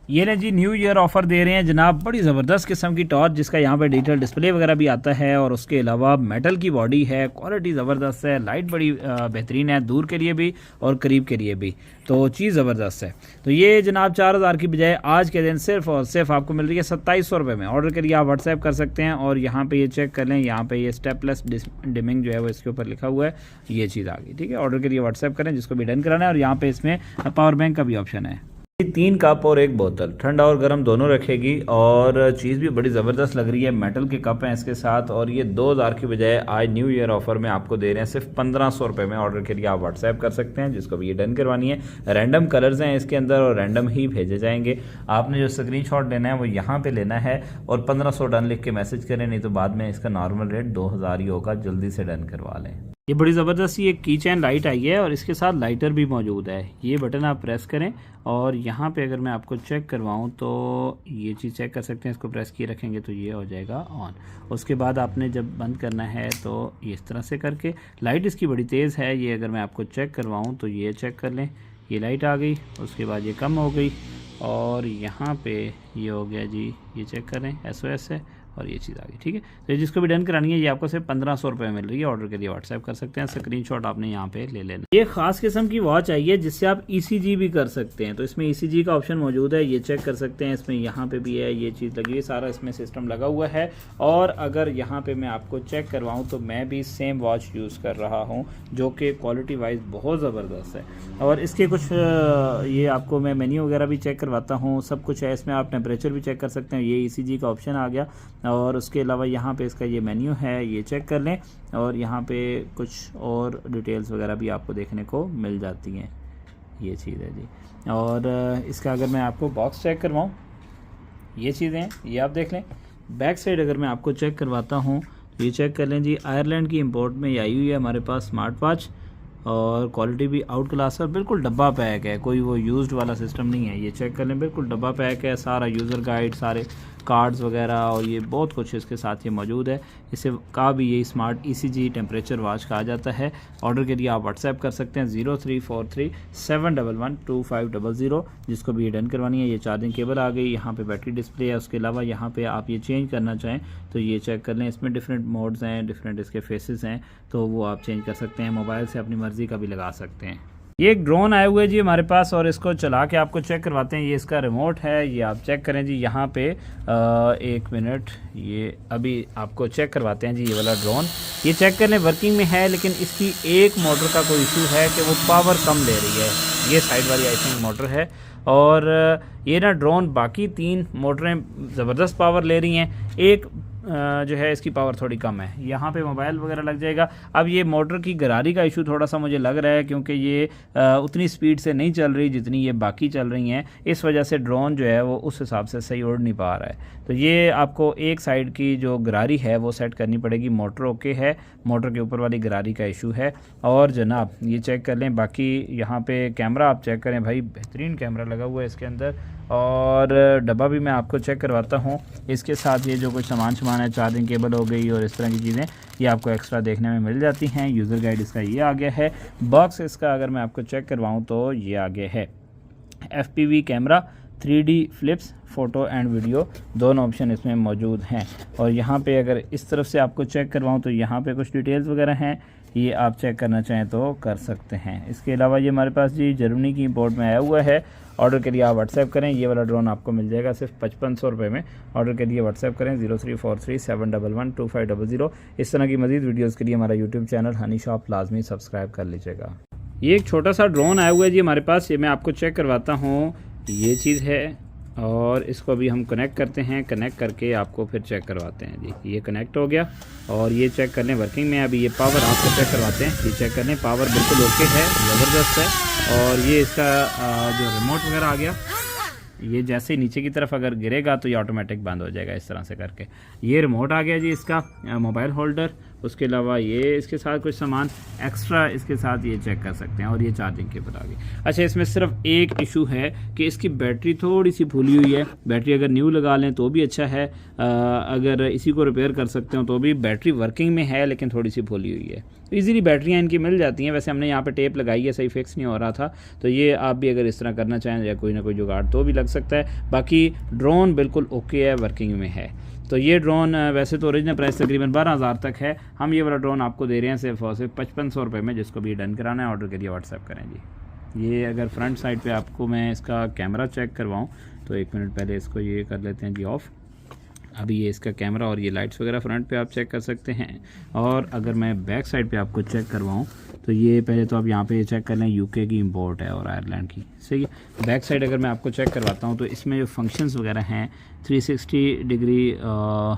ये ना जी न्यू ईयर ऑफर दे रहे हैं जनाब, बड़ी ज़बरदस्त किस्म की टॉर्च जिसका यहाँ पे डिजिटल डिस्प्ले वगैरह भी आता है और उसके अलावा मेटल की बॉडी है, क्वालिटी ज़बरदस्त है, लाइट बड़ी बेहतरीन है, दूर के लिए भी और करीब के लिए भी, तो चीज़ ज़बरदस्त है। तो ये जनाब 4000 की बजाय आज के दिन सिर्फ और सिर्फ आपको मिल रही है 2700 रुपये में। ऑर्डर करिए, आप व्हाट्सएप कर सकते हैं और यहाँ पे ये चेक कर लें, यहाँ पे ये स्टेपलेस डिमिंग जो है वो इसके ऊपर लिखा हुआ है, ये चीज़ आ गई। ठीक है, ऑर्डर करिए, व्हाट्सएप करें जिसको भी डन कराना है। और यहाँ पे इसमें पावर बैंक का भी ऑप्शन है। 3 कप और 1 बोतल ठंडा और गर्म दोनों रखेगी और चीज़ भी बड़ी ज़बरदस्त लग रही है। मेटल के कप हैं इसके साथ और ये 2000 की बजाय आज न्यू ईयर ऑफर में आपको दे रहे हैं सिर्फ 1500 रुपये में। ऑर्डर के लिए आप व्हाट्सएप कर सकते हैं जिसको भी ये डन करवानी है। रैंडम कलर्स हैं इसके अंदर और रैंडम ही भेजे जाएंगे। आपने जो स्क्रीनशॉट लेना है वो यहाँ पे लेना है और 1500 डन लिख के मैसेज करें, नहीं तो बाद में इसका नॉर्मल रेट 2000 ही होगा। जल्दी से डन करवा लें। ये बड़ी ज़बरदस्त ये की चैन लाइट आई है और इसके साथ लाइटर भी मौजूद है। ये बटन आप प्रेस करें और यहाँ पे अगर मैं आपको चेक करवाऊँ तो ये चीज़ चेक कर सकते हैं। इसको प्रेस किए रखेंगे तो ये हो जाएगा ऑन। उसके बाद आपने जब बंद करना है तो इस तरह से करके, लाइट इसकी बड़ी तेज़ है। ये अगर मैं आपको चेक करवाऊँ तो ये चेक कर लें, ये लाइट आ गई, उसके बाद ये कम हो गई और यहाँ पे ये हो गया जी, ये चेक करें SOS है और ये चीज़ आ गई। ठीक है, तो जिसको भी डन करानी है ये आपको सिर्फ 1500 रुपये मिल रही है। ऑर्डर के लिए व्हाट्सएप कर सकते हैं, स्क्रीनशॉट आपने यहाँ पे ले लेना। ये खास किस्म की वॉच आई है जिससे आप ECG भी कर सकते हैं, तो इसमें ECG का ऑप्शन मौजूद है, ये चेक कर सकते हैं। इसमें यहाँ पे भी है, ये चीज़ लगी है, सारा इसमें सिस्टम लगा हुआ है। और अगर यहाँ पे मैं आपको चेक करवाऊँ तो मैं भी सेम वॉच यूज़ कर रहा हूँ जो कि क्वालिटी वाइज बहुत ज़बरदस्त है। और इसके कुछ ये आपको मैं मेन्यू वगैरह भी चेक करवाता हूँ, सब कुछ है इसमें। आप टेम्परेचर भी चेक कर सकते हैं, ये ECG का ऑप्शन आ गया। और उसके अलावा यहाँ पे इसका ये मेन्यू है, ये चेक कर लें और यहाँ पे कुछ और डिटेल्स वगैरह भी आपको देखने को मिल जाती हैं, ये चीज़ है जी। और इसका अगर मैं आपको बॉक्स चेक करवाऊँ, ये चीज़ें हैं, ये आप देख लें। बैक साइड अगर मैं आपको चेक करवाता हूँ तो ये चेक कर लें जी, आयरलैंड की इंपोर्ट में ये आई हुई है हमारे पास स्मार्ट वॉच और क्वालिटी भी आउट क्लास है, बिल्कुल डब्बा पैक है, कोई वो यूज्ड वाला सिस्टम नहीं है। ये चेक कर लें, बिल्कुल डब्बा पैक है, सारा यूज़र गाइड, सारे कार्ड्स वगैरह और ये बहुत कुछ इसके साथ ये मौजूद है। इसे का भी ये स्मार्ट ECG टेम्परेचर वॉच कहा जाता है। ऑर्डर के लिए आप व्हाट्सएप कर सकते हैं 034371112500 जिसको भी ये डन करवानी है। ये चार्जिंग केबल आ गई, यहाँ पे बैटरी डिस्प्ले है। उसके अलावा यहाँ पे आप ये चेंज करना चाहें तो ये चेक कर लें, इसमें डिफरेंट मोड्स हैं, डिफरेंट इसके फेसेस हैं, तो वो आप चेंज कर सकते हैं। मोबाइल से अपनी मर्ज़ी का भी लगा सकते हैं। ये एक ड्रोन आया हुआ है जी हमारे पास और इसको चला के आपको चेक करवाते हैं। ये इसका रिमोट है, ये आप चेक करें जी। यहाँ पे 1 मिनट, ये अभी आपको चेक करवाते हैं जी। ये वाला ड्रोन ये चेक करने वर्किंग में है, लेकिन इसकी एक मोटर का कोई इशू है कि वो पावर कम ले रही है। ये साइड वाली आई थिंक मोटर है और ये ना ड्रोन बाकी 3 मोटरें ज़बरदस्त पावर ले रही हैं, एक जो है इसकी पावर थोड़ी कम है। यहाँ पे मोबाइल वगैरह लग जाएगा। अब ये मोटर की गरारी का इशू थोड़ा सा मुझे लग रहा है क्योंकि ये उतनी स्पीड से नहीं चल रही जितनी ये बाकी चल रही हैं, इस वजह से ड्रोन जो है वो उस हिसाब से सही उड़ नहीं पा रहा है। तो ये आपको एक साइड की जो गरारी है वो सेट करनी पड़ेगी। मोटर ओके है, मोटर के ऊपर वाली गरारी का इशू है। और जनाब ये चेक कर लें, बाकी यहाँ पे कैमरा आप चेक करें भाई, बेहतरीन कैमरा लगा हुआ है इसके अंदर। और डब्बा भी मैं आपको चेक करवाता हूँ। इसके साथ ये जो कुछ सामान है, चार्जिंग केबल हो गई और इस तरह की चीज़ें, ये आपको एक्स्ट्रा देखने में मिल जाती हैं। यूज़र गाइड इसका ये आ गया है। बॉक्स इसका अगर मैं आपको चेक करवाऊँ तो ये आगे है FPV camera, 3D flips, photo and video, दोनों ऑप्शन इसमें मौजूद हैं। और यहाँ पे अगर इस तरफ से आपको चेक करवाऊँ तो यहाँ पे कुछ डिटेल्स वगैरह हैं, ये आप चेक करना चाहें तो कर सकते हैं। इसके अलावा ये हमारे पास जी जर्मनी की इंपोर्ट में आया हुआ है। ऑर्डर के लिए आप व्हाट्सएप करें, ये वाला ड्रोन आपको मिल जाएगा सिर्फ 5500 रुपये में। ऑर्डर के लिए व्हाट्सएप करें 034371112500। इस तरह की मज़ीद वीडियोज़ के लिए हमारा यूट्यूब चैनल हनी शॉप लाजमी सब्सक्राइब कर लीजिएगा। ये एक छोटा सा ड्रोन आया हुआ है जी हमारे पास, ये मैं आपको चेक करवाता हूँ। ये चीज़ है और इसको अभी हम कनेक्ट करते हैं, कनेक्ट करके आपको फिर चेक करवाते हैं जी। ये कनेक्ट हो गया और ये चेक कर लें वर्किंग में। अभी ये पावर आपको चेक करवाते हैं, ये चेक कर लें, पावर बिल्कुल ओके है, ज़बरदस्त है। और ये इसका जो रिमोट वगैरह आ गया, ये जैसे ही नीचे की तरफ अगर गिरेगा तो ये ऑटोमेटिक बंद हो जाएगा, इस तरह से करके। ये रिमोट आ गया जी इसका, मोबाइल होल्डर, उसके अलावा ये इसके साथ कुछ सामान एक्स्ट्रा इसके साथ ये चेक कर सकते हैं, और ये चार्जिंग केबल आ गई। अच्छा, इसमें सिर्फ एक इशू है कि इसकी बैटरी थोड़ी सी फूली हुई है। बैटरी अगर न्यू लगा लें तो भी अच्छा है, अगर इसी को रिपेयर कर सकते हो तो भी। बैटरी वर्किंग में है लेकिन थोड़ी सी फूली हुई है। तो ईज़िली बैटरियाँ इनकी मिल जाती हैं। वैसे हमने यहाँ पे टेप लगाई है, सही फिक्स नहीं हो रहा था, तो ये आप भी अगर इस तरह करना चाहें या कोई ना कोई जुगाड़ तो भी लग सकता है। बाकी ड्रोन बिल्कुल ओके है, वर्किंग में है। तो ये ड्रोन वैसे तो ओरिजिनल प्राइस तकरीबन 12,000 तक है। हम ये वाला ड्रोन आपको दे रहे हैं सिर्फ और सिर्फ 5500 रुपये में। जिसको भी डन कराना है ऑर्डर करिए, व्हाट्सएप करें जी। ये अगर फ्रंट साइड पे आपको मैं इसका कैमरा चेक करवाऊँ तो 1 मिनट पहले इसको ये कर लेते हैं जी ऑफ़। अभी ये इसका कैमरा और ये लाइट्स वगैरह फ्रंट पे आप चेक कर सकते हैं। और अगर मैं बैक साइड पे आपको चेक करवाऊँ तो ये पहले तो आप यहाँ पे चेक कर लें, यूके की इंपोर्ट है और आयरलैंड की, सही है। बैक साइड अगर मैं आपको चेक करवाता हूँ तो इसमें जो फंक्शंस वगैरह हैं, 360 डिग्री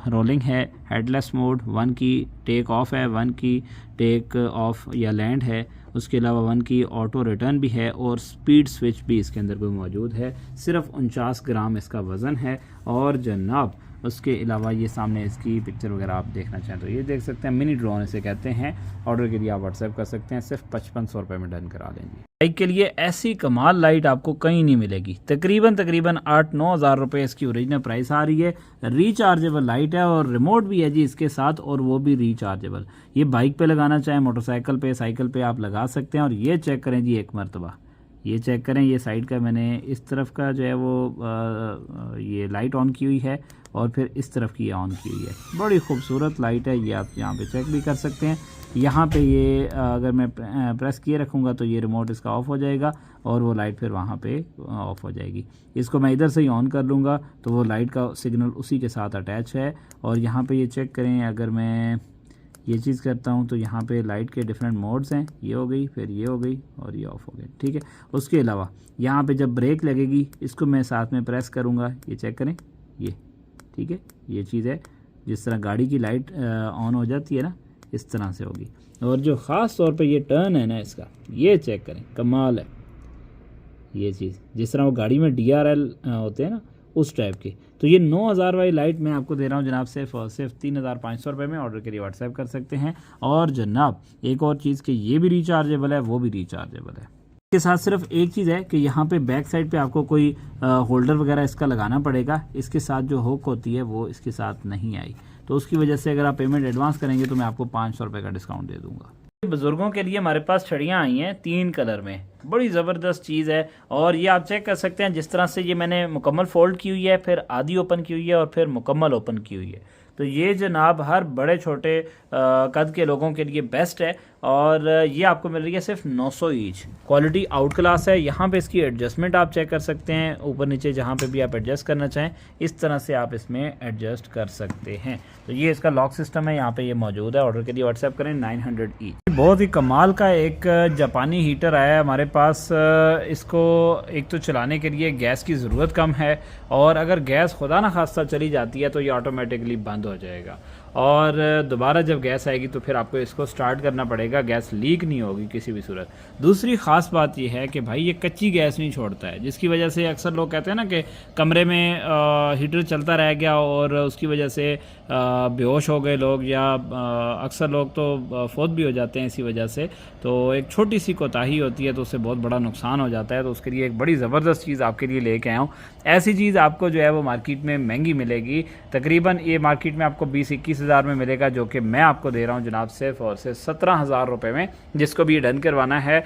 रोलिंग है, हेडलेस मोड, 1 की टेक ऑफ है, 1 की टेक ऑफ या लैंड है, उसके अलावा 1 की ऑटो रिटर्न भी है, और स्पीड स्विच भी इसके अंदर कोई मौजूद है। सिर्फ 49 ग्राम इसका वज़न है। और जनाब उसके अलावा ये सामने इसकी पिक्चर वगैरह आप देखना चाहें तो ये देख सकते हैं। मिनी ड्रोन इसे कहते हैं। ऑर्डर के लिए आप व्हाट्सएप कर सकते हैं, सिर्फ 5500 रुपये में डन करा लेंगे। बाइक के लिए ऐसी कमाल लाइट आपको कहीं नहीं मिलेगी। तकरीबन 8-9 हज़ार रुपये इसकी ओरिजिनल प्राइस आ रही है। रिचार्जेबल लाइट है और रिमोट भी है जी इसके साथ, और वो भी रिचार्जेबल। ये बाइक पे लगाना चाहें, मोटरसाइकिल पे, साइकिल पे आप लगा सकते हैं। और ये चेक करें जी एक मरतबा, ये चेक करें, ये साइड का मैंने इस तरफ का जो है वो ये लाइट ऑन की हुई है, और फिर इस तरफ की ऑन की हुई है। बड़ी खूबसूरत लाइट है, ये आप यहाँ पे चेक भी कर सकते हैं। यहाँ पे ये अगर मैं प्रेस किए रखूँगा तो ये रिमोट इसका ऑफ़ हो जाएगा और वो लाइट फिर वहाँ पे ऑफ़ हो जाएगी। इसको मैं इधर से ही ऑन कर लूँगा तो वो लाइट का सिग्नल उसी के साथ अटैच है। और यहाँ पे ये चेक करें, अगर मैं ये चीज़ करता हूँ तो यहाँ पे लाइट के डिफरेंट मोड्स हैं। ये हो गई, फिर ये हो गई और ये ऑफ़ हो गई, ठीक है। उसके अलावा यहाँ पे जब ब्रेक लगेगी इसको मैं साथ में प्रेस करूँगा, ये चेक करें, ये ठीक है। ये चीज़ है, जिस तरह गाड़ी की लाइट ऑन हो जाती है ना, इस तरह से होगी। और जो ख़ास तौर पे ये टर्न है ना इसका, ये चेक करें, कमाल है ये चीज़। जिस तरह वो गाड़ी में DRL होते हैं ना, उस टाइप के। तो ये 9000 वाली लाइट मैं आपको दे रहा हूँ जनाब, सिर्फ और सिर्फ 3500 रुपये में। ऑर्डर के लिए व्हाट्सएप कर सकते हैं। और जनाब एक और चीज़ कि ये भी रिचार्जेबल है, वो भी रिचार्जेबल है। इसके साथ सिर्फ एक चीज़ है कि यहाँ पे बैक साइड पे आपको कोई होल्डर वगैरह इसका लगाना पड़ेगा। इसके साथ जो हुक होती है वो इसके साथ नहीं आई, तो उसकी वजह से अगर आप पेमेंट एडवांस करेंगे तो मैं आपको 500 रुपये का डिस्काउंट दे दूँगा। बुजुर्गों के लिए हमारे पास छड़ियाँ आई हैं 3 कलर में, बड़ी ज़बरदस्त चीज़ है। और ये आप चेक कर सकते हैं, जिस तरह से ये मैंने मुकम्मल फोल्ड की हुई है, फिर आधी ओपन की हुई है और फिर मुकम्मल ओपन की हुई है। तो ये जनाब हर बड़े छोटे कद के लोगों के लिए बेस्ट है। और ये आपको मिल रही है सिर्फ 900 ईच। क्वालिटी आउट क्लास है। यहाँ पे इसकी एडजस्टमेंट आप चेक कर सकते हैं, ऊपर नीचे जहाँ पे भी आप एडजस्ट करना चाहें इस तरह से आप इसमें एडजस्ट कर सकते हैं। तो ये इसका लॉक सिस्टम है, यहाँ पे ये मौजूद है। ऑर्डर के लिए व्हाट्सएप करें 900 ईच। बहुत ही कमाल का एक जापानी हीटर आया है हमारे पास। इसको एक तो चलाने के लिए गैस की ज़रूरत कम है, और अगर गैस खुदा ना खास्ता चली जाती है तो ये ऑटोमेटिकली बंद हो जाएगा। और दोबारा जब गैस आएगी तो फिर आपको इसको स्टार्ट करना पड़ेगा, गैस लीक नहीं होगी किसी भी सूरत। दूसरी ख़ास बात यह है कि भाई ये कच्ची गैस नहीं छोड़ता है, जिसकी वजह से अक्सर लोग कहते हैं ना कि कमरे में हीटर चलता रह गया और उसकी वजह से बेहोश हो गए लोग, या अक्सर लोग तो फौत भी हो जाते हैं इसी वजह से। तो एक छोटी सी कोताही होती है तो उससे बहुत बड़ा नुकसान हो जाता है। तो उसके लिए एक बड़ी ज़बरदस्त चीज़ आपके लिए लेके आया हूँ। ऐसी चीज़ आपको जो है वो मार्केट में महंगी मिलेगी। तकरीबन ये मार्केट में आपको 20-21 हज़ार में मिलेगा, जो कि मैं आपको दे रहा हूँ जनाब सिर्फ और सिर्फ 17,000 रुपये में। जिसको भी ये डन करवाना है,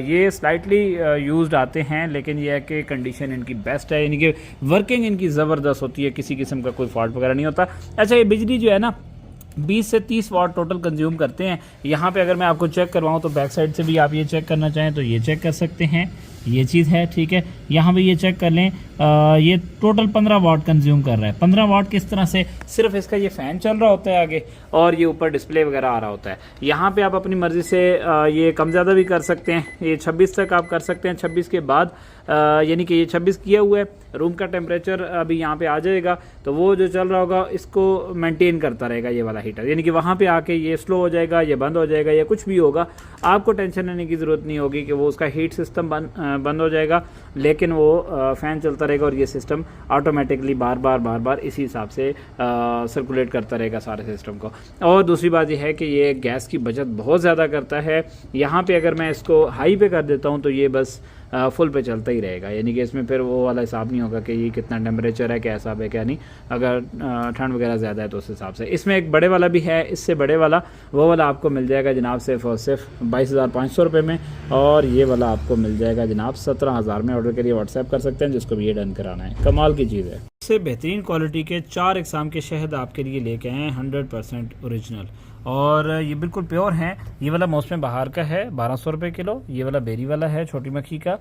ये स्लाइटली यूज्ड आते हैं, लेकिन ये है कि कंडीशन इनकी बेस्ट है, यानी कि वर्किंग इनकी ज़बरदस्त होती है, किसी किस्म का कोई फॉल्ट वगैरह नहीं होता। अच्छा, ये बिजली जो है ना 20 से 30 वाट टोटल कंज्यूम करते हैं। यहाँ पे अगर मैं आपको चेक करवाऊँ तो बैक साइड से भी आप ये चेक करना चाहें तो ये चेक कर सकते हैं, ये चीज़ है, ठीक है। यहाँ पे ये चेक कर लें, ये टोटल 15 वाट कंज्यूम कर रहा है। 15 वाट किस तरह से, सिर्फ इसका ये फ़ैन चल रहा होता है आगे और ये ऊपर डिस्प्ले वगैरह आ रहा होता है। यहाँ पे आप अपनी मर्ज़ी से ये कम ज़्यादा भी कर सकते हैं। ये 26 तक आप कर सकते हैं, 26 के बाद यानी कि ये 26 किया हुआ है, रूम का टेम्परेचर अभी यहाँ पे आ जाएगा, तो वो जो चल रहा होगा इसको मेंटेन करता रहेगा ये वाला हीटर, यानी कि वहाँ पे आके ये स्लो हो जाएगा, ये बंद हो जाएगा या कुछ भी होगा, आपको टेंशन लेने की ज़रूरत नहीं होगी कि वो उसका हीट सिस्टम बंद हो जाएगा, लेकिन वो फ़ैन चलता रहेगा और ये सिस्टम ऑटोमेटिकली बार बार इसी हिसाब से सर्कुलेट करता रहेगा सारे सिस्टम को। और दूसरी बात यह है कि ये गैस की बचत बहुत ज़्यादा करता है। यहाँ पे अगर मैं इसको हाई पे कर देता हूँ तो ये बस फुल पे चलता ही रहेगा, यानी कि इसमें फिर वो वाला हिसाब नहीं होगा कि ये कितना टेम्परेचर है, क्या हिसाब है क्या नहीं, अगर ठंड वगैरह ज़्यादा है तो उस हिसाब से। इसमें एक बड़े वाला भी है, इससे बड़े वाला, वो वाला आपको मिल जाएगा जनाब सिर्फ और सिर्फ 22,500 रुपये में, और ये वाला आपको मिल जाएगा जनाब 17,000 में। ऑर्डर करिए, व्हाट्सएप कर सकते हैं जिसको भी ये डन कराना है, कमाल की चीज़ है। इससे बेहतरीन क्वालिटी के 4 इकसाम के शहद आपके लिए लेके आए हैं, 100% ओरिजिनल, और ये बिल्कुल प्योर हैं। ये वाला मौसम बहार का है 1200 रुपये किलो, ये वाला बेरी वाला है छोटी मक्खी का,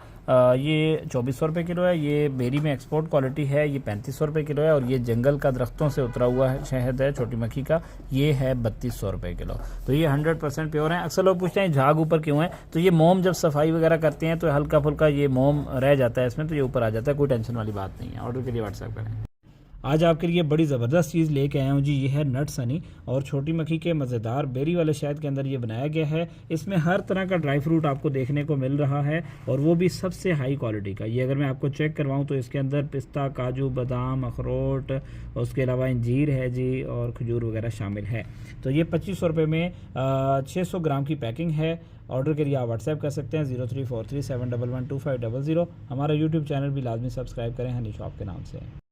ये 2400 रुपये किलो है, ये बेरी में एक्सपोर्ट क्वालिटी है, ये 3500 रुपये किलो है, और ये जंगल का दरख्तों से उतरा हुआ है शहद है छोटी मक्खी का, ये है 3200 रुपये किलो। तो ये 100% प्योर है। अक्सर लोग पूछते हैं झाग ऊपर क्यों है, तो ये मोम जब सफाई वगैरह करते हैं तो हल्का फुल्का ये मोम रह जाता है इसमें, तो ये ऊपर आ जाता है, कोई टेंशन वाली बात नहीं है। ऑर्डर के लिए व्हाट्सएप करें। आज आपके लिए बड़ी ज़बरदस्त चीज़ लेके आया हूँ जी, ये है नट्स हनी, और छोटी मक्खी के मज़ेदार बेरी वाले शहद के अंदर ये बनाया गया है। इसमें हर तरह का ड्राई फ्रूट आपको देखने को मिल रहा है, और वो भी सबसे हाई क्वालिटी का। ये अगर मैं आपको चेक करवाऊँ तो इसके अंदर पिस्ता, काजू, बादाम, अखरोट, उसके अलावा अंजीर है जी, और खजूर वगैरह शामिल है। तो ये 2500 रुपये में 600 ग्राम की पैकिंग है। ऑर्डर के लिए आप व्हाट्सएप कर सकते हैं 0343711250। हमारा यूट्यूब चैनल भी लाजमी सब्सक्राइब करें हनी शॉप के नाम से।